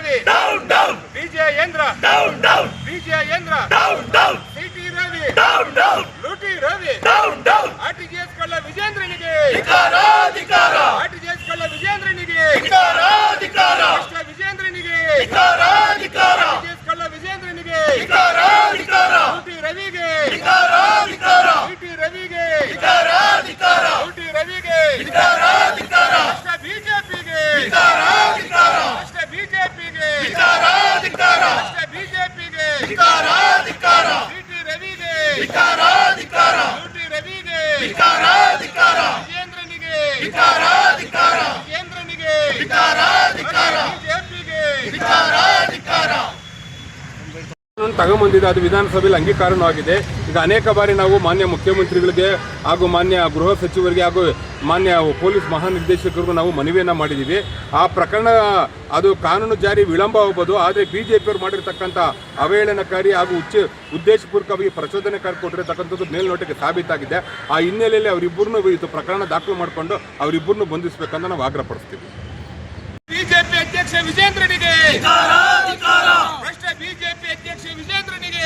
Ravi Vijayendra Vijayendra city Ravi ಲೂಟಿ Ravi RTGS ಕಳ್ಳ ವಿಜೇಂದ್ರನಿಗೆ RTGS ಕಳ್ಳ ವಿಜೇಂದ್ರನಿಗೆ ವಿಜೇಂದ್ರನಿಗೆ ಆರ್ಟಿಜಿಎಸ್ ಕಳ್ಳ ವಿಜೇಂದ್ರನಿಗೆ ಲೂಟಿ ರವಿಗೆ ಸಿಟಿ ರವಿಗೆ ಲೂಟಿ ರವಿಗೆ ಬಿಜೆಪಿಗೆ ಬಿಜೆಪಿಗೆ ಬಿಜೆಪಿಗೆ ಸಿಟಿ ರವಿಗೆ ಲೂಟಿ ರವಿಗೆ ವಿಜೇಂದ್ರನಿಗೆ ವಿಜೇಂದ್ರನಿಗೆ ಬಿಜೆಪಿಗೆ ತಗೊಂಬಂದಿದೆ. ಅದು ವಿಧಾನಸಭೆಯಲ್ಲಿ ಅಂಗೀಕಾರನೂ ಆಗಿದೆ. ಈಗ ಅನೇಕ ಬಾರಿ ನಾವು ಮಾನ್ಯ ಮುಖ್ಯಮಂತ್ರಿಗಳಿಗೆ ಹಾಗೂ ಮಾನ್ಯ ಗೃಹ ಸಚಿವರಿಗೆ ಹಾಗೂ ಮಾನ್ಯ ಪೊಲೀಸ್ ಮಹಾನಿರ್ದೇಶಕರಿಗೂ ನಾವು ಮನವಿಯನ್ನು ಮಾಡಿದ್ದೀವಿ. ಆ ಪ್ರಕರಣ ಅದು ಕಾನೂನು ಜಾರಿ ವಿಳಂಬ ಆಗ್ಬೋದು, ಆದರೆ ಬಿಜೆಪಿಯವರು ಮಾಡಿರ್ತಕ್ಕಂಥ ಅವಹೇಳನಕಾರಿ ಹಾಗೂ ಉದ್ದೇಶಪೂರ್ವಕವಾಗಿ ಪ್ರಚೋದನೆಕಾರಿ ಕೊಟ್ಟಿರತಕ್ಕಂಥದ್ದು ಮೇಲ್ನೋಟಕ್ಕೆ ಸಾಬೀತಾಗಿದೆ. ಆ ಹಿನ್ನೆಲೆಯಲ್ಲಿ ಅವರಿಬ್ಬರನ್ನು ಇದು ಪ್ರಕರಣ ದಾಖಲು ಮಾಡಿಕೊಂಡು ಅವರಿಬ್ಬರನ್ನು ಬಂಧಿಸಬೇಕಂತ ನಾವು ಆಗ್ರಹಪಡಿಸ್ತೀವಿ. ಬಿಜೆಪಿ ಅಧ್ಯಕ್ಷ ವಿಜೇಂದ್ರನಿಗೆ ಭ್ರಷ್ಟ ಬಿಜೆಪಿ ಅಧ್ಯಕ್ಷ ವಿಜೇಂದ್ರನಿಗೆ